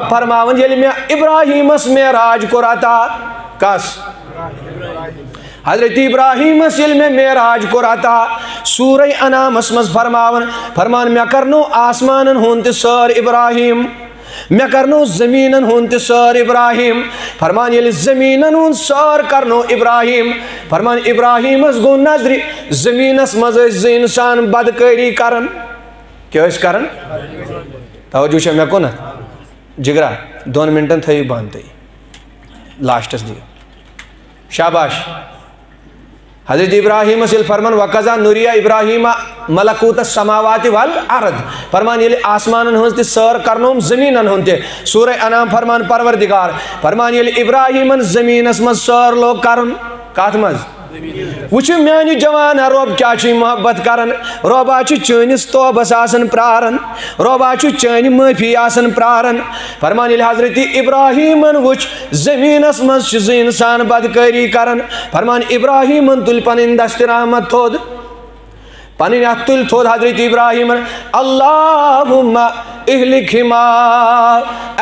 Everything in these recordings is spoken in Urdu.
فرماون یل میں ابراہیمس معراج کور عطا کس حضرت ابراہیمس یل میں معراج کور عطا سورہ انعامس مز فرمان میں کرنو آسمانن ہون تہ سر ابراہیم میں کرنو زمینن ہون تہ سر ابراہیم فرمان یل زمینن ہون سر کرنو ابراہیم فرمان ابراہیمس گو نظر زمینس مز زٕ انسان بدکاری کرن کیا اس کرن توجہ چھ مے کن جگرا 2 منٹن تھیو بند تھی لاسٹس دیو شاباش حضرت ابراہیم اسل فرمان وقضا نوریا ابراہیم ملکوت السماوات والارض فرمان یلی آسمانن ہنز تی سر کرنوم زمینن ہن تی سورہ انعام فرمان پروردگار فرمان یلی ابراہیمن زمینس مز سر لوگ کرن کات مز وچھ میانی جوان روب کیا چھ محبت کرن روبا چھ چینس توبس آسن پرارن روبا چھ چین معافی آسن پرارن فرمان یلی حضرت ابراہیمن وچھ زمینس مز چھ انسان بدکاری کرن فرمان ابراہیمن تل پنن دست رحمت تھود پنن تل تھود حضرت ابراہیمن اللہم اہلکہما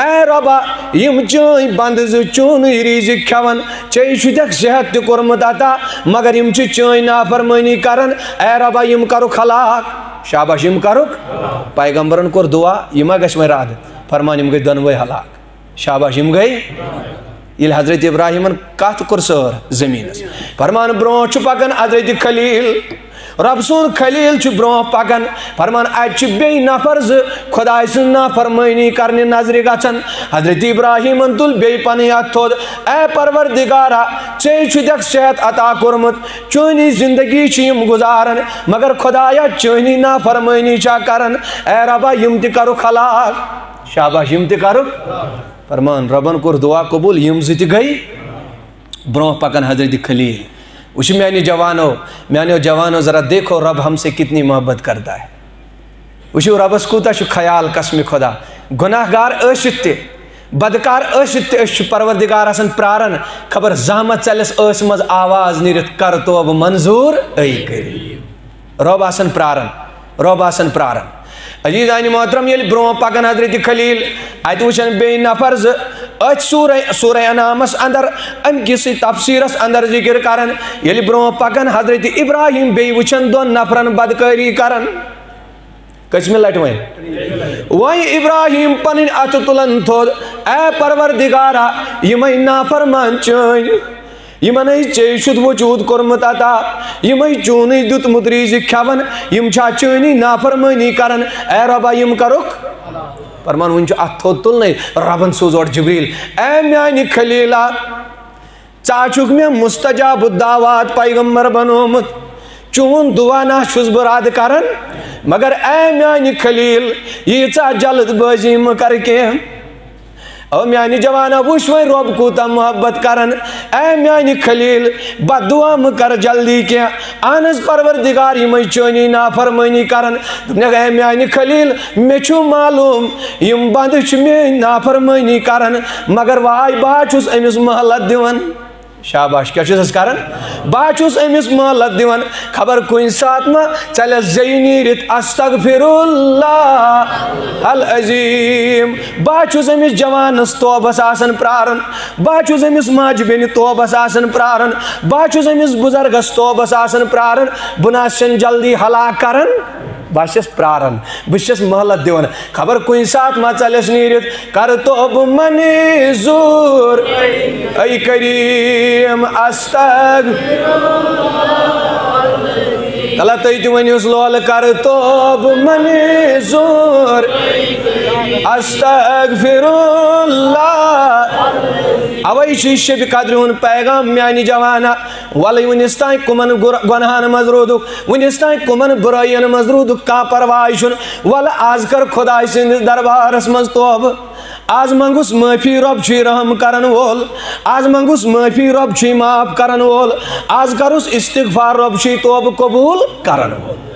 اے ربا یم چین بند ز چون ریزق کھون چے شدک صحت تہ کورمت عطا مگر یم چھ چین نافرمانی کرن اے ربا یم کرک ہلاک شاباش یم کرک پیغمبرن کور دعا یما گژھِ وۄنۍ راد فرمان یم گٔے دۄنوے ہلاک شاباش یم گٔے ییٚلہِ حضرت ابراہیمن کتھ کور سر زمینس فرمان برونٛٹھ چھُ پکان حضرت خلیل رب سون خلیل چھ برونٛہہ پکان فرمان اتہ چھ بیٚیہِ نفر زٕ خداے سٕنٛز نافرمٲنی کرنہِ نظرِ گژھان حضرت ابراہیمن تل بیٚیہِ پنٕنۍ اتھ تھوٚد اے پروردگارا ژےٚ چھُتھ صحت عطا کوٚرمُت چٲنی زندگی چھ یم گزاران مگر خدایا چٲنی نافرمٲنی چھا کران اے ربا یم تہِ کرُکھ ہلاک شاباش یم تہِ کرُکھ فرمان ربن کوٚر دعا قبول یم زٕ تہِ گٔے برونٛہہ پکان حضرت خلیل وچھ میانو جوانو ذرا دیکھو رب ہم سے کتنی محبت کرتا ہے وچھو ربس کوتا چھ خیال قسم خدا گناہ گار ٲسِتھ تہِ بدکار ٲسِتھ تہِ أسۍ چھِ پروردگار آسان پراران خبر زحمت ژلٮ۪س ٲسہِ منٛز آواز نیٖرِتھ کر توبہٕ منظوٗر اے کٔرِو رب آسان پراران عزیزانہِ محترم ییٚلہِ برونٛہہ پکان حضرت خلیل اتہِ وٕچھان بیٚیہِ نفر زٕ ات سورہ انعامس اندر ام کسی تفسیرس اندر ذکر کرن یلی برونٛہہ پکان حضرت ابراہیم بیٚیہِ وٕچھان 2 نفرن بدکاری کرن کٔژمہِ لٹہِ وۄنۍ ابراہیم پنٕنۍ اتھٕ تُلان تھوٚد اے پروردگارا یمے نافرمان چٲنۍ یمن ژےٚ چھُتھ وجوٗد کوٚرمُت عطا یمے چوٗنٕے دیُتمُت ریزق کھٮ۪وان یم چھا چٲنی نافرمٲنی کران اے ربا یم کرُکھ فرمان ون ات تھوٚد تُلنے ربن سوز اور جبریل اے میانہِ خلیلا ژٕ چھُکھ مےٚ مستجاب الدعوات پیغمبر بنومُت چون دعا نہ چھُس بہٕ رد کران مگر اے میانہِ خلیل ییٖژاہ جلد بٲزی مہٕ کر کینٛہہ او میانہِ جوانا وٕچھ وۄنۍ رۄب کوٗتاہ محبت کران اے میانہِ خلیل بد دعا مہٕ کر جلدی کینٛہہ اہن حظ پروردگار یمے چٲنی نافرمٲنی کران دوٚپنکھ اے میانہِ خلیل مےٚ چھُ معلوٗم یم بند چھِ میٲنۍ نافرمٲنی کران مگر واے بہٕ چھُس أمِس مہلت دِوان شاباش کیا چھُس کران بہٕ چھُس أمِس مہلت دِوان خبر کُنہِ ساتہٕ ما ژلٮ۪س زیٚیہِ نیٖرِتھ استغفر اللہ العظیٖم بہٕ چھُس أمِس جوانس توبس آسان پراران بہٕ چھُس أمِس ماجہِ بیٚنہِ توبس آسان پراران بہٕ چھُس أمِس بُزرگس توبس آسان پراران بہٕ نہ چھُسن جلدی ہلاک کران بہٕ چھَس پراران بہٕ چھَس مہلت دِوان خبر کُنہِ ساتہٕ ما ژلٮ۪س نیٖرِتھ کر توبہٕ منظوٗر اے کریم استغفر اللہ تُہۍ تہِ ؤنِوس لولہٕ کر توبہٕ منظوٗر استغفر اللہ اوے چھُ شب قدرِ ہُنٛد پیغام میانہِ جوانا ولہٕ وُنِس تانۍ کٕمن گۄنہن منٛز روٗدُکھ وُنِس تانۍ کٕمن بُرٲیین منٛز روٗدُکھ کانٛہہ پرواے چھُنہٕ ولہٕ آز کر خۄداے سٕنٛدِس دربارس منٛز توبہٕ آز منگُس معافی رب چھُے رحم کرن وول آز منگُس معافی رب چھُے معاف کرن وول آز کرُس استغفار رب چھُے توبہٕ قبوٗل کرن وول